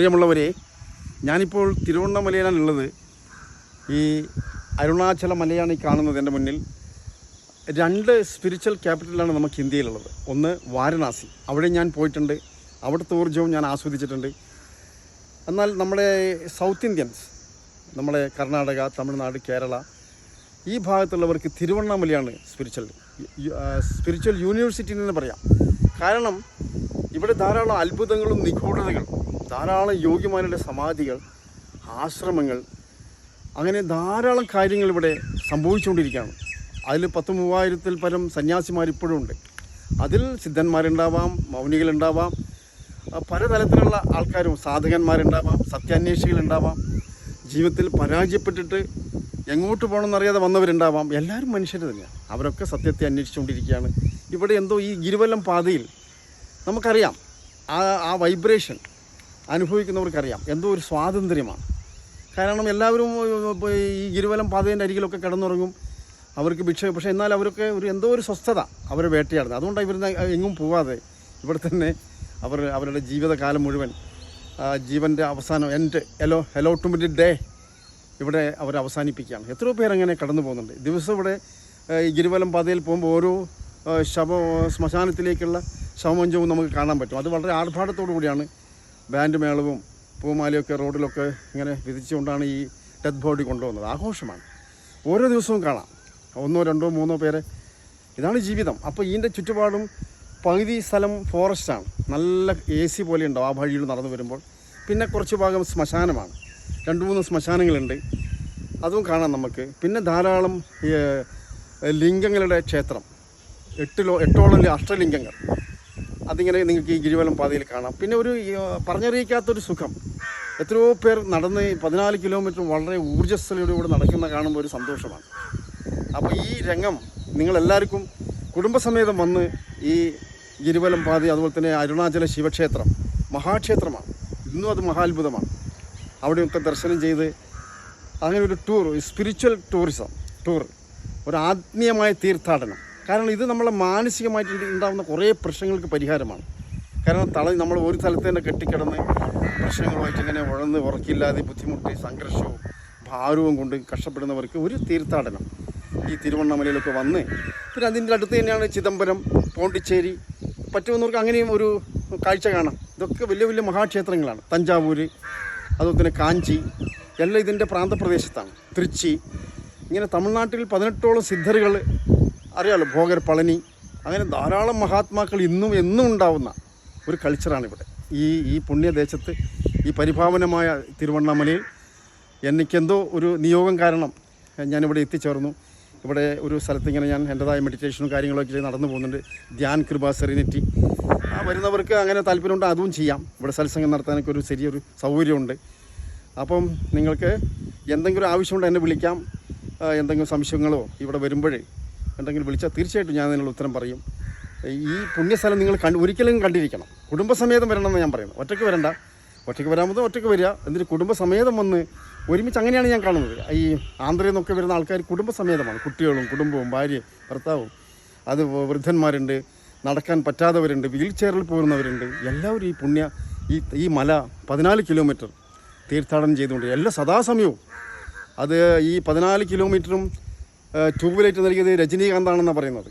പ്രിയമുള്ളവരെ, ഞാനിപ്പോൾ തിരുവണ്ണാമലയിലാണുള്ളത്. ഈ അരുണാചല മലയാണ് ഈ കാണുന്നത് എൻ്റെ മുന്നിൽ. രണ്ട് സ്പിരിച്വൽ ക്യാപിറ്റലാണ് നമുക്ക് ഇന്ത്യയിലുള്ളത്. ഒന്ന് വാരണാസി, അവിടെ ഞാൻ പോയിട്ടുണ്ട്, അവിടുത്തെ ഊർജ്ജവും ഞാൻ ആസ്വദിച്ചിട്ടുണ്ട്. എന്നാൽ നമ്മുടെ സൗത്ത് ഇന്ത്യൻസ്, നമ്മുടെ കർണാടക, തമിഴ്നാട്, കേരള ഈ ഭാഗത്തുള്ളവർക്ക് തിരുവണ്ണാമലയാണ് സ്പിരിച്വൽ യൂണിവേഴ്സിറ്റി എന്ന് പറയാം. കാരണം ഇവിടെ ധാരാളം അത്ഭുതങ്ങളും നിഗൂഢതകളും, ധാരാളം യോഗ്യമാരുടെ സമാധികൾ, ആശ്രമങ്ങൾ, അങ്ങനെ ധാരാളം കാര്യങ്ങൾ ഇവിടെ സംഭവിച്ചുകൊണ്ടിരിക്കുകയാണ്. അതിൽ 10,000-3000 പരം സന്യാസിമാരിപ്പോഴും ഉണ്ട്. അതിൽ സിദ്ധന്മാരുണ്ടാവാം, മൗനികളുണ്ടാവാം, പലതരത്തിലുള്ള ആൾക്കാരും, സാധകന്മാരുണ്ടാവാം, സത്യാന്വേഷികളുണ്ടാവാം, ജീവിതത്തിൽ പരാജയപ്പെട്ടിട്ട് എങ്ങോട്ട് പോകണമെന്നറിയാതെ വന്നവരുണ്ടാവാം. എല്ലാവരും മനുഷ്യർ തന്നെയാണ്. അവരൊക്കെ സത്യത്തെ അന്വേഷിച്ചുകൊണ്ടിരിക്കുകയാണ്. ഇവിടെ എന്തോ ഈ ഗിരിവലം പാതയിൽ നമുക്കറിയാം, ആ വൈബ്രേഷൻ അനുഭവിക്കുന്നവർക്കറിയാം, എന്തോ ഒരു സ്വാതന്ത്ര്യമാണ്. കാരണം എല്ലാവരും ഈ ഗിരിവലം പാതേൻ്റെ അരികിലൊക്കെ കിടന്നുറങ്ങും, അവർക്ക് പക്ഷേ എന്നാൽ അവരൊക്കെ എന്തോ ഒരു സ്വസ്ഥത അവരെ വേട്ടയാടുന്നത്. അതുകൊണ്ടാണ് ഇവർ എങ്ങും പോവാതെ ഇവിടെ തന്നെ അവരുടെ ജീവിതകാലം മുഴുവൻ, ജീവൻ്റെ അവസാനം അലോട്ട്മെൻറ്റ് ഡേ ഇവിടെ അവർ അവസാനിപ്പിക്കുകയാണ്. എത്രയോ പേരങ്ങനെ കടന്നു പോകുന്നുണ്ട്. ദിവസം ഇവിടെ ഈ ഗിരിവലം പാതയിൽ പോകുമ്പോൾ ഓരോ ശ്മശാനത്തിലേക്കുള്ള ശവമഞ്ചവും നമുക്ക് കാണാൻ പറ്റും. അത് വളരെ ആർഭാടത്തോടു കൂടിയാണ് ബാൻഡ് മേളവും പൂമാലയൊക്കെ റോഡിലൊക്കെ ഇങ്ങനെ വിധിച്ചുകൊണ്ടാണ് ഈ ഡെത്ത് ബോഡി കൊണ്ടുപോകുന്നത്. ആഘോഷമാണ്. ഓരോ ദിവസവും കാണാം 1, 2, 3 പേരെ. ഇതാണ് ജീവിതം. അപ്പോൾ ഇതിൻ്റെ ചുറ്റുപാടും പകുതി സ്ഥലം ഫോറസ്റ്റാണ്. നല്ല AC പോലെ ഉണ്ടാവും ആ വഴിയിൽ നടന്നു വരുമ്പോൾ. പിന്നെ കുറച്ച് ഭാഗം ശ്മശാനമാണ്. 2-3 ശ്മശാനങ്ങളുണ്ട്, അതും കാണാം നമുക്ക്. പിന്നെ ധാരാളം ലിംഗങ്ങളുടെ ക്ഷേത്രം, 8ഓളം അഷ്ടലിംഗങ്ങൾ, അതിങ്ങനെ നിങ്ങൾക്ക് ഈ ഗിരിവലം പാതയിൽ കാണാം. പിന്നെ ഒരു പറഞ്ഞറിയിക്കാത്തൊരു സുഖം. എത്രയോ പേർ നടന്ന് 14 കിലോമീറ്റർ വളരെ ഊർജ്ജസ്വലയോടുകൂടി നടക്കുന്ന കാണുമ്പോൾ ഒരു സന്തോഷമാണ്. അപ്പോൾ ഈ രംഗം നിങ്ങളെല്ലാവർക്കും കുടുംബസമേതം വന്ന് ഈ ഗിരിവലം പാത, അതുപോലെ തന്നെ അരുണാചല ശിവക്ഷേത്രം മഹാക്ഷേത്രമാണ്. ഇന്നും അത് മഹാത്ഭുതമാണ്. അവിടെയൊക്കെ ദർശനം ചെയ്ത് അങ്ങനെ ഒരു ടൂർ, സ്പിരിച്വൽ ടൂർ, ഒരു ആത്മീയമായ തീർത്ഥാടനം. കാരണം ഇത് നമ്മളെ മാനസികമായിട്ട് ഉണ്ടാകുന്ന കുറേ പ്രശ്നങ്ങൾക്ക് പരിഹാരമാണ്. കാരണം നമ്മൾ ഒരു സ്ഥലത്ത് തന്നെ കെട്ടിക്കിടന്ന് പ്രശ്നങ്ങളുമായിട്ട് ഇങ്ങനെ ഉറക്കില്ലാതെ ബുദ്ധിമുട്ടി സംഘർഷവും ഭാരവും കൊണ്ട് കഷ്ടപ്പെടുന്നവർക്ക് ഒരു തീർത്ഥാടനം ഈ തിരുവണ്ണാമലയിലൊക്കെ വന്ന്, പിന്നെ അതിൻ്റെ അടുത്ത് തന്നെയാണ് ചിദംബരം, പോണ്ടിച്ചേരി, പറ്റുന്നവർക്ക് അങ്ങനെയും ഒരു കാഴ്ച കാണാം. ഇതൊക്കെ വലിയ വലിയ മഹാക്ഷേത്രങ്ങളാണ്. തഞ്ചാവൂർ, അതുപോലെ തന്നെ കാഞ്ചി, എല്ലാം ഇതിൻ്റെ പ്രാന്തപ്രദേശത്താണ്. തൃച്ചി, ഇങ്ങനെ തമിഴ്നാട്ടിൽ 18ഓളം സിദ്ധറുകൾ അറിയാമല്ലോ, ഭോഗർ, പളനി, അങ്ങനെ ധാരാളം മഹാത്മാക്കൾ എന്നും ഉണ്ടാവുന്ന ഒരു കൾച്ചറാണിവിടെ. ഈ പുണ്യദേശത്ത്, ഈ പരിഭാവനമായ തിരുവണ്ണാമലയിൽ എനിക്കെന്തോ ഒരു നിയോഗം കാരണം ഞാനിവിടെ എത്തിച്ചേർന്നു. ഇവിടെ ഒരു സ്ഥലത്ത് ഇങ്ങനെ ഞാൻ എൻ്റെതായ മെഡിറ്റേഷനും കാര്യങ്ങളൊക്കെ ചെയ്ത് നടന്നു പോകുന്നുണ്ട്. ധ്യാൻ, കൃപ, സെറിനിറ്റി. വരുന്നവർക്ക് അങ്ങനെ താല്പര്യമുണ്ട്, അതും ചെയ്യാം. ഇവിടെ സത്സംഗം നടത്താനൊക്കെ ഒരു ചെറിയൊരു സൗകര്യമുണ്ട്. അപ്പം നിങ്ങൾക്ക് എന്തെങ്കിലും ആവശ്യമുണ്ടോ എന്നെ വിളിക്കാം. എന്തെങ്കിലും സംശയങ്ങളോ ഇവിടെ വരുമ്പോഴേ എന്തെങ്കിലും വിളിച്ചാൽ തീർച്ചയായിട്ടും ഞാൻ അതിനുള്ള ഉത്തരം പറയും. ഈ പുണ്യസ്ഥലം നിങ്ങൾ ഒരിക്കലും കണ്ടിരിക്കണം. കുടുംബസമേതം വരണമെന്ന് ഞാൻ പറയുന്നത്. ഒറ്റയ്ക്ക് വരണ്ട. ഒറ്റയ്ക്ക് വരാമോ ഒറ്റയ്ക്ക് വരിക, എന്നിട്ട് കുടുംബസമേതം വന്ന് ഒരുമിച്ച്, അങ്ങനെയാണ് ഞാൻ കാണുന്നത്. ഈ ആന്ധ്രയിൽ നിന്നൊക്കെ വരുന്ന ആൾക്കാർ കുടുംബസമേതമാണ്. കുട്ടികളും കുടുംബവും ഭാര്യയും ഭർത്താവും, അത് വൃദ്ധന്മാരുണ്ട്, നടക്കാൻ പറ്റാത്തവരുണ്ട്, വീൽ ചെയറിൽ പോകുന്നവരുണ്ട്. എല്ലാവരും ഈ മല 14 കിലോമീറ്റർ തീർത്ഥാടനം ചെയ്തുകൊണ്ട് എല്ലാ സദാസമയവും. അത് ഈ 14 കിലോമീറ്ററും ട്യൂബ് ലൈറ്റ് നൽകിയത് രജനീകാന്താണെന്നാണ് പറയുന്നത്.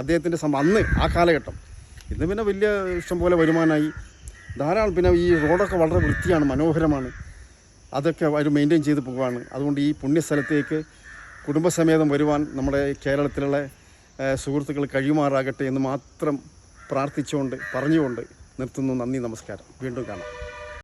അദ്ദേഹത്തിൻ്റെ അന്ന് ആ കാലഘട്ടം. ഇന്ന് പിന്നെ വലിയ ഇഷ്ടംപോലെ വരുമാനമായി ധാരാളം. പിന്നെ ഈ റോഡൊക്കെ വളരെ വൃത്തിയാണ്, മനോഹരമാണ്. അതൊക്കെ അവർ മെയിൻറ്റെയിൻ ചെയ്ത് പോവുകയാണ്. അതുകൊണ്ട് ഈ പുണ്യസ്ഥലത്തേക്ക് കുടുംബസമേതം വരുവാൻ നമ്മുടെ കേരളത്തിലുള്ള സുഹൃത്തുക്കൾ കഴിയുമാറാകട്ടെ എന്ന് മാത്രം പ്രാർത്ഥിച്ചുകൊണ്ട് പറഞ്ഞുകൊണ്ട് നിർത്തുന്നു. നന്ദി, നമസ്കാരം. വീണ്ടും കാണാം.